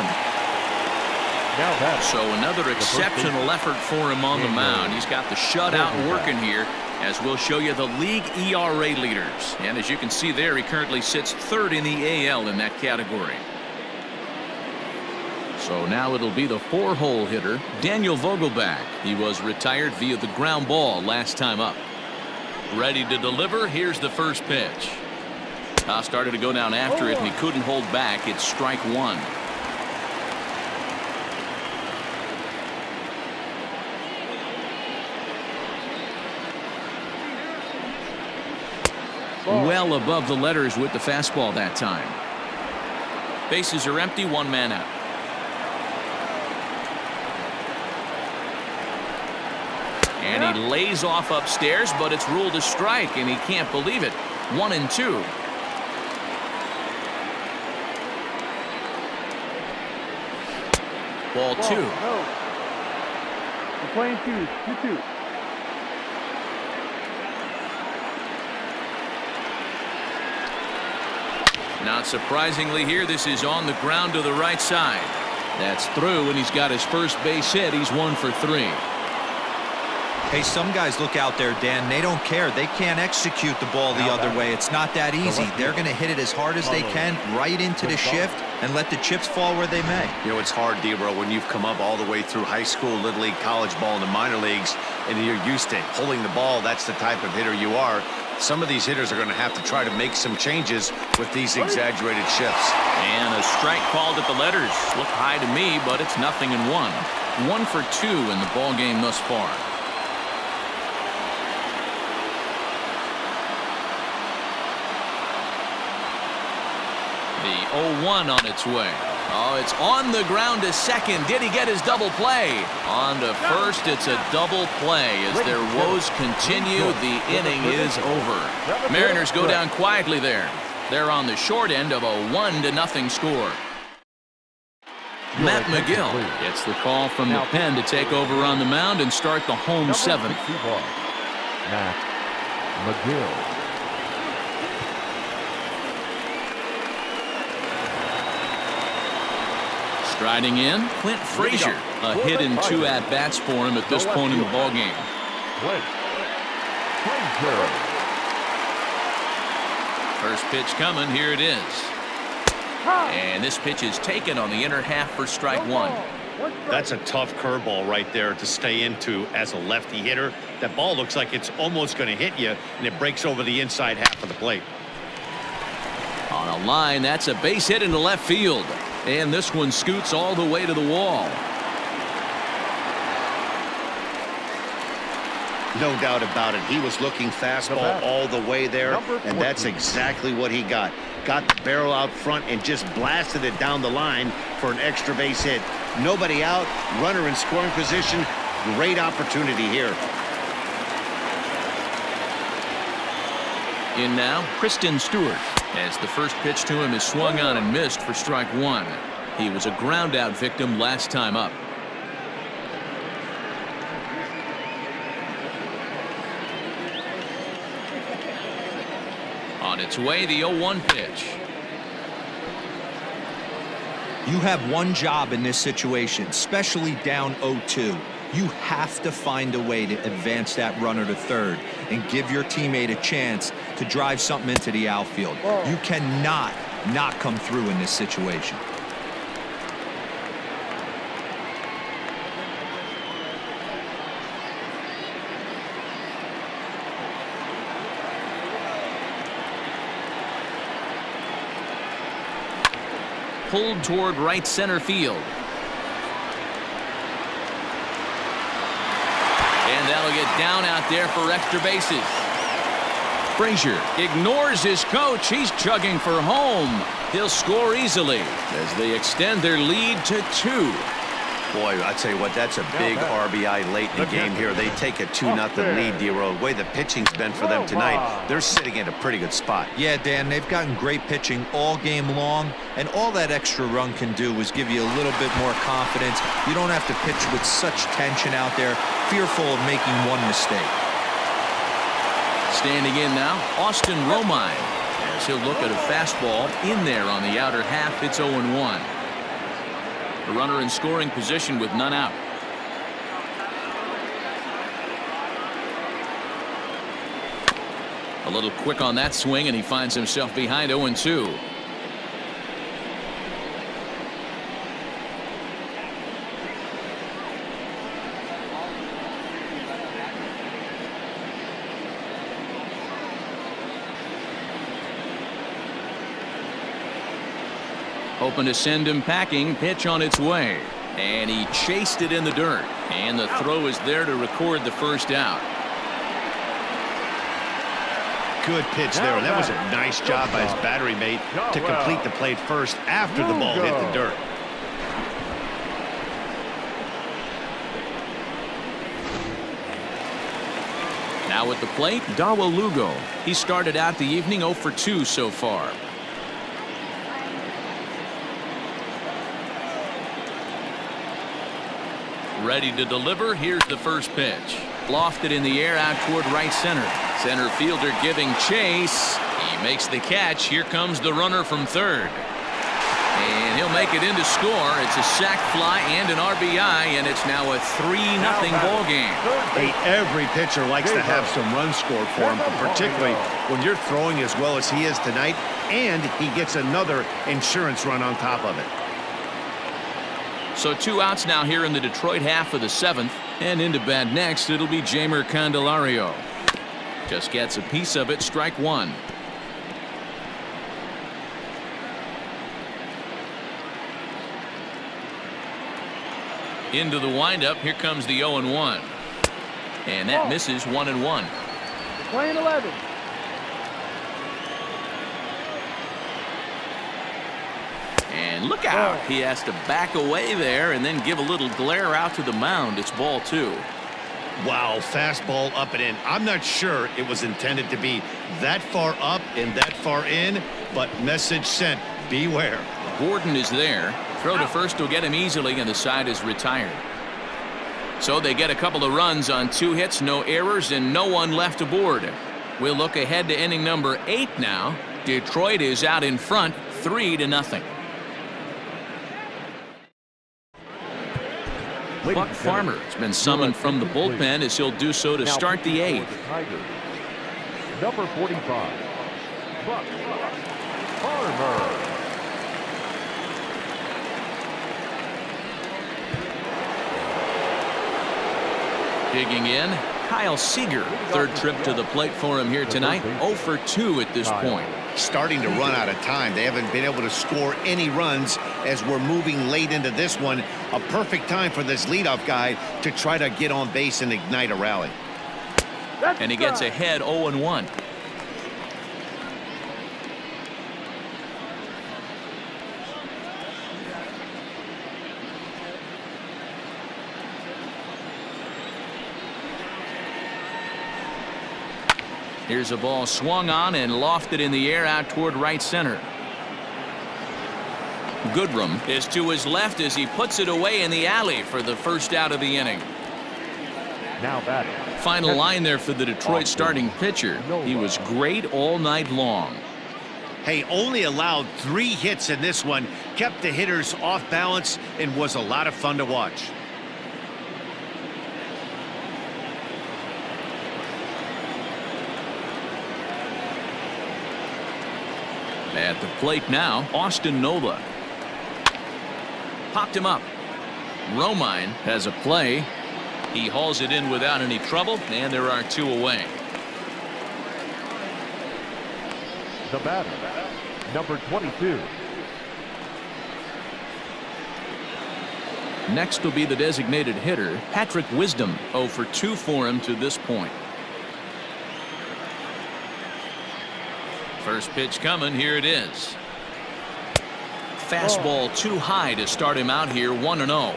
So another exceptional effort for him on the mound. He's got the shutout working here, as we'll show you the league ERA leaders. And as you can see there, he currently sits 3rd in the AL in that category. So now it'll be the 4-hole hitter, Daniel Vogelbach. He was retired via the ground ball last time up. Ready to deliver. Here's the first pitch. Started to go down after it, and he couldn't hold back. It's strike 1. Well above the letters with the fastball that time. Bases are empty, 1 man out. And he lays off upstairs, but it's ruled a strike, and he can't believe it. 1-2. Ball 2. No. We're playing 2-2. Not surprisingly here, this is on the ground to the right side. That's through, and he's got his first base hit. He's 1 for 3. Hey, some guys look out there, Dan. They don't care. They can't execute the ball the other way. It's not that easy. They're going to hit it as hard as they can right into the shift and let the chips fall where they may. You know, it's hard, D-Bro, when you've come up all the way through high school, little league, college ball, and the minor leagues, and you're used to holding the ball. That's the type of hitter you are. Some of these hitters are going to have to try to make some changes with these exaggerated shifts. And a strike called at the letters. Look high to me, but it's 0-1. 1 for 2 in the ball game thus far. The 0-1 on its way. Oh, it's on the ground to second. Did he get his double play? On to first, it's a double play. As their woes continue, the inning is over. Mariners go down quietly there. They're on the short end of a 1-0 score. Matt McGill gets the call from the pen to take over on the mound and start the home 7th. Matt McGill. Striding in, Clint Frazier. A hit and 2 at-bats for him at this point in the ballgame. First pitch coming. Here it is. And this pitch is taken on the inner half for strike 1. That's a tough curveball right there to stay into as a lefty hitter. That ball looks like it's almost going to hit you, and it breaks over the inside half of the plate. On a line, that's a base hit into left field. And this one scoots all the way to the wall. No doubt about it. He was looking fastball all the way there, and that's exactly what he got. Got the barrel out front and just blasted it down the line for an extra base hit. Nobody out, runner in scoring position. Great opportunity here. In now, Christin Stewart, as the first pitch to him is swung on and missed for strike 1. He was a ground out victim last time up. On its way, the 0-1 pitch. You have one job in this situation, especially down 0-2. You have to find a way to advance that runner to third and give your teammate a chance to drive something into the outfield. You cannot not come through in this situation. Pulled toward right center field. And that'll get down out there for extra bases. Frazier ignores his coach. He's chugging for home. He'll score easily as they extend their lead to 2. Boy, I tell you what, that's a big RBI late in the game here. They take a 2-0 lead, D-Road. The way the pitching's been for them tonight, they're sitting in a pretty good spot. Yeah, Dan, they've gotten great pitching all game long, and all that extra run can do is give you a little bit more confidence. You don't have to pitch with such tension out there, fearful of making one mistake. Standing in now, Austin Romine, as he'll look at a fastball in there on the outer half. It's 0-1. The runner in scoring position with none out. A little quick on that swing, and he finds himself behind 0-2. Open to send him packing. Pitch on its way. And he chased it in the dirt. And the throw is there to record the first out. Good pitch there. And that was a nice job by his battery mate to complete the play first after the ball hit the dirt. Now at the plate, Dawel Lugo. He started out the evening 0 for 2 so far. Ready to deliver. Here's the first pitch. Lofted in the air out toward right center. Center fielder giving chase. He makes the catch. Here comes the runner from third. And he'll make it in to score. It's a sac fly and an RBI, and it's now a 3-0 ball game. Hey, every pitcher likes to have some runs scored for him, but particularly when you're throwing as well as he is tonight, and he gets another insurance run on top of it. So 2 outs now here in the Detroit half of the 7th, and into bat next, it'll be Jeimer Candelario. Just gets a piece of it, strike 1. Into the windup, here comes the 0-1. And that misses 1-1. Playing 11. And look out. He has to back away there and then give a little glare out to the mound. It's ball 2. Wow, fastball up and in. I'm not sure it was intended to be that far up and that far in, but message sent. Beware. Gordon is there. Throw to first will get him easily, and the side is retired. So they get a couple of runs on 2 hits, no errors, and no one left aboard. We'll look ahead to inning number 8 now. Detroit is out in front, 3-0. Buck Farmer has been summoned from the bullpen as he'll do so to start the 8th. Number 45, Buck Farmer. Digging in, Kyle Seager. Third trip to the plate for him here tonight. 0 for 2 at this point. Starting to run out of time. They haven't been able to score any runs as we're moving late into this one. A perfect time for this leadoff guy to try to get on base and ignite a rally. And he gets ahead 0-1. Here's a ball swung on and lofted in the air out toward right center. Goodrum is to his left as he puts it away in the alley for the first out of the inning. Now batting. Final line there for the Detroit starting pitcher. He was great all night long. Hey, only allowed 3 hits in this one, kept the hitters off balance, and was a lot of fun to watch. At the plate now, Austin Nola. Popped him up. Romine has a play. He hauls it in without any trouble, and there are 2 away. The batter, number 22. Next will be the designated hitter, Patrick Wisdom. 0 for 2 for him to this point. First pitch coming. Here it is. Fastball too high to start him out here. 1-0.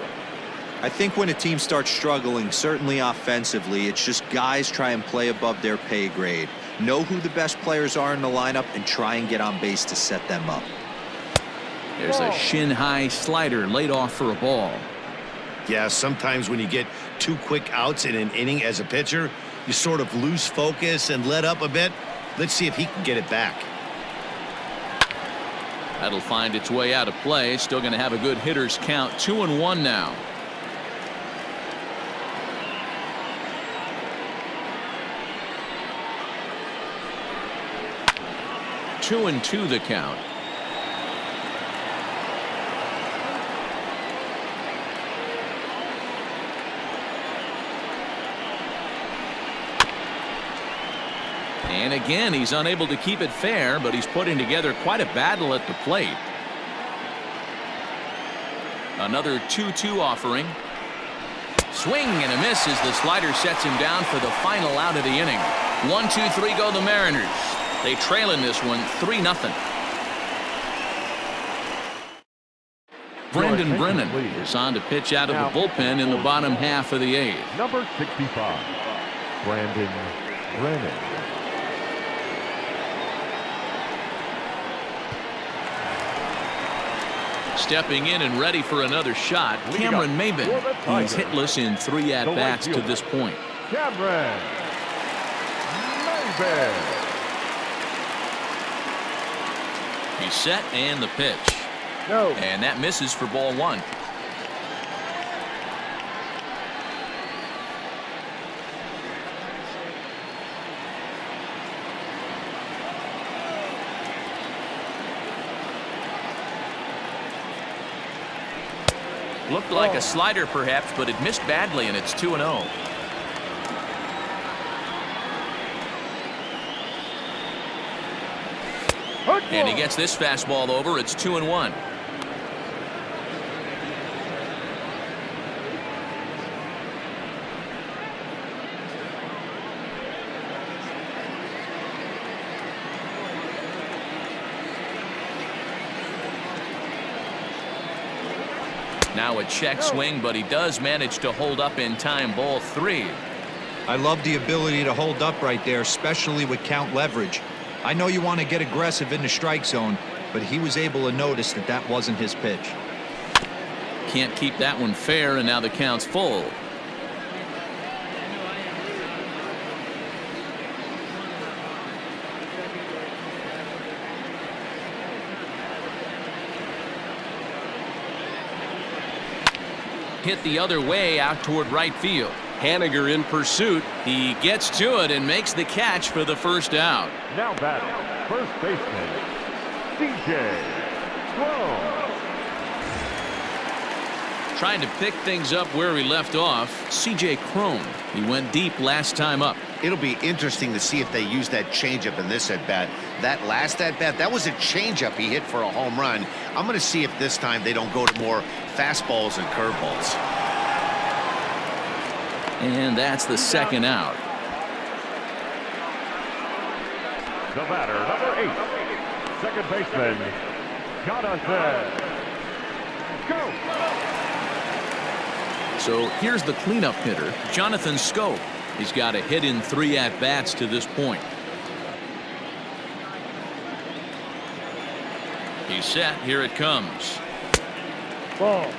I think when a team starts struggling, certainly offensively, it's just guys try and play above their pay grade. Know who the best players are in the lineup and try and get on base to set them up. There's a shin high slider laid off for a ball. Yeah, sometimes when you get 2 quick outs in an inning as a pitcher, you sort of lose focus and let up a bit. Let's see if he can get it back. That'll find its way out of play. Still going to have a good hitter's count. 2-1 now. Two and 2 the count. And again, he's unable to keep it fair, but he's putting together quite a battle at the plate. Another 2-2 offering. Swing and a miss as the slider sets him down for the final out of the inning. 1-2-3 go the Mariners. They trail in this one 3-0. Brendan Brennan is on to pitch out of the bullpen in the bottom half of the 8th. Number 65, Brandon Braden. Stepping in and ready for another shot, Cameron Maybin. He's hitless in 3 at-bats to this point. Cameron Maybin. He's set and the pitch. No. And that misses for ball 1. Looked like a slider perhaps, but it missed badly, and it's 2-0. And he gets this fastball over. It's 2-1. Now a check swing, but he does manage to hold up in time. Ball 3. I love the ability to hold up right there, especially with count leverage. I know you want to get aggressive in the strike zone, but he was able to notice that that wasn't his pitch. Can't keep that one fair, and now the count's full. Hit the other way out toward right field. Haniger in pursuit. He gets to it and makes the catch for the first out. Now batting, first baseman, DJ Cron. Trying to pick things up where he left off, C.J. Cron. He went deep last time up. It'll be interesting to see if they use that changeup in this at-bat. That last at-bat, that was a changeup he hit for a home run. I'm going to see if this time they don't go to more fastballs and curveballs. And that's the second out. The batter, number 8, second baseman, Gonzalez. Go. So here's the cleanup hitter, Jonathan Schoop. He's got a hit in 3 at-bats to this point. He's set. Here it comes. Ball.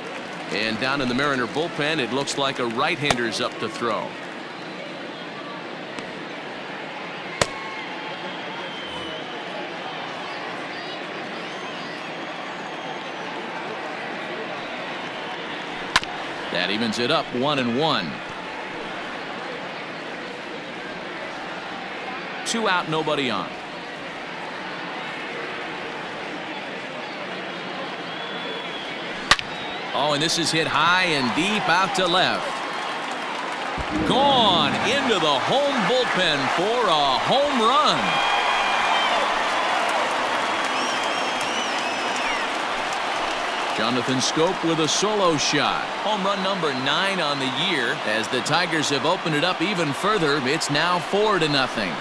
And down in the Mariner bullpen, it looks like a right-hander's up to throw. That evens it up 1-1. 2 out, nobody on. Oh, and this is hit high and deep out to left. Gone into the home bullpen for a home run. Jonathan Schoop with a solo shot. Home run number 9 on the year. As the Tigers have opened it up even further, it's now 4-0.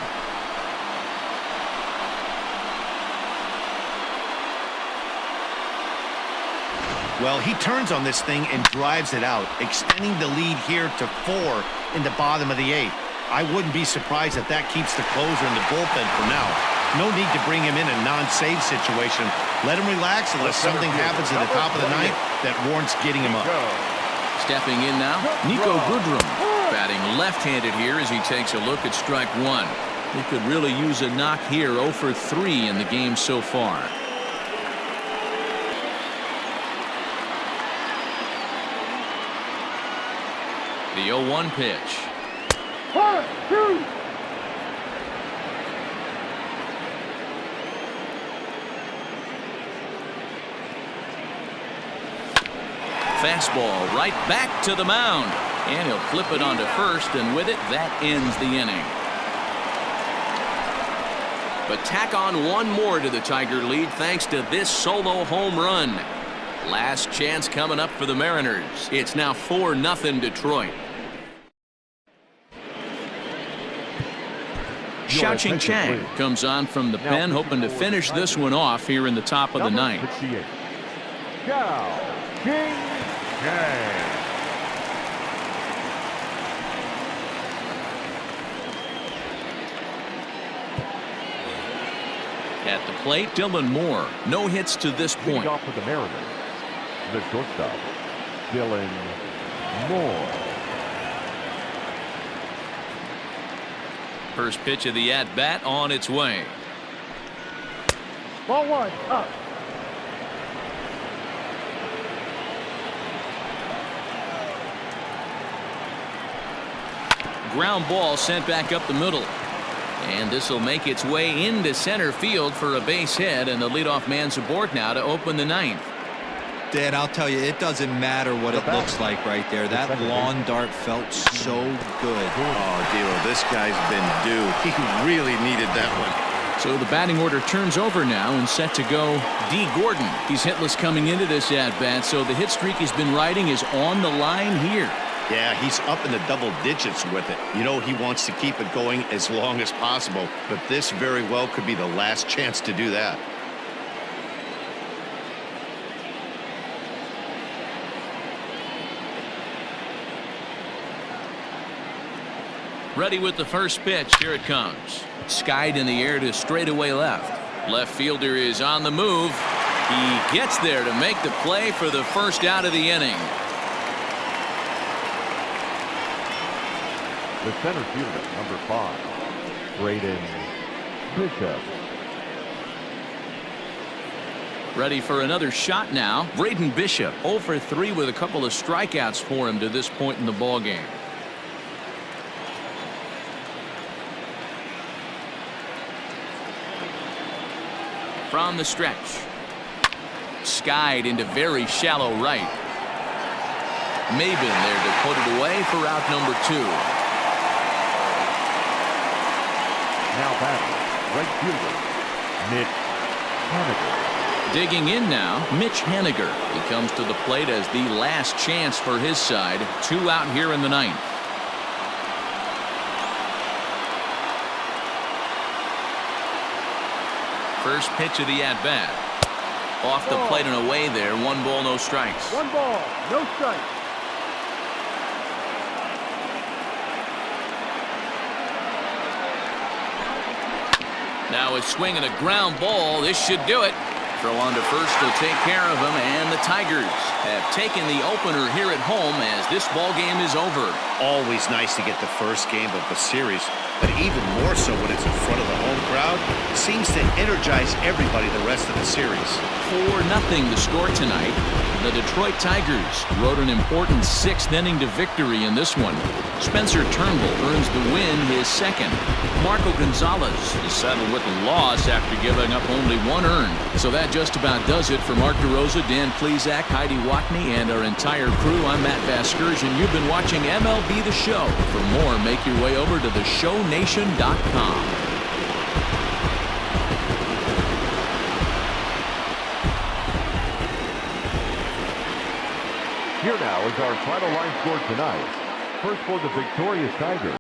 Well, he turns on this thing and drives it out, extending the lead here to 4 in the bottom of the 8th. I wouldn't be surprised if that keeps the closer in the bullpen for now. No need to bring him in a non-save situation. Let him relax unless something happens in the top of the 9th that warrants getting him up. Stepping in now, Niko Goodrum. Batting left-handed here as he takes a look at strike 1. He could really use a knock here. 0 for 3 in the game so far. The 0-1 pitch. 1, 2. Fastball right back to the mound. And he'll flip it onto first, and with it, that ends the inning. But tack on one more to the Tiger lead thanks to this solo home run. Last chance coming up for the Mariners. It's now 4-0 Detroit. Xiaoqing Chang comes on from the pen, hoping to finish this one off here in the top of the 9th. Xiaoqing Chang. At the plate, Dylan Moore. No hits to this Leading point. off for the Mariners, the shortstop, Dylan Moore. First pitch of the at-bat on its way. Ball one, up. Ground ball sent back up the middle. And this will make its way into center field for a base hit, and the leadoff man's aboard now to open the ninth. Dan, I'll tell you, it doesn't matter what it looks like right there. That lawn dart felt so good. Oh, Dilo, this guy's been due. He really needed that one. So the batting order turns over now and set to go Dee Gordon. He's hitless coming into this at-bat, so the hit streak he's been riding is on the line here. Yeah, he's up in the double digits with it. You know, he wants to keep it going as long as possible, but this very well could be the last chance to do that. Ready with the first pitch. Here it comes. Skied in the air to straightaway left. Left fielder is on the move. He gets there to make the play for the first out of the inning. The center fielder, number 5, Braden Bishop. Ready for another shot now. Braden Bishop 0 for 3 with a couple of strikeouts for him to this point in the ball game. From the stretch. Skied into very shallow right. Maybin there to put it away for out number 2. Now batting, right fielder, Mitch Haniger. Digging in now, Mitch Haniger. He comes to the plate as the last chance for his side. 2 out here in the ninth. First pitch of the at-bat. Off the plate and away there. 1 ball, no strikes. 1 ball, no strikes. Now a swing and a ground ball. This should do it. Throw on to first will take care of him, and the Tigers have taken the opener here at home as this ball game is over. Always nice to get the first game of the series, but even more so when it's in front of the home crowd. It seems to energize everybody the rest of the series. 4-0 the score tonight. The Detroit Tigers rode an important 6th inning to victory in this one. Spencer Turnbull earns the win, his second. Marco Gonzales is settled with a loss after giving up only 1 earned. So that just about does it for Mark DeRosa, Dan Plesac, Heidi Watney, and our entire crew. I'm Matt Vasgersian. You've been watching MLB The Show. For more, make your way over to theshownation.com. Here now is our final line score tonight. First for the victorious Tigers.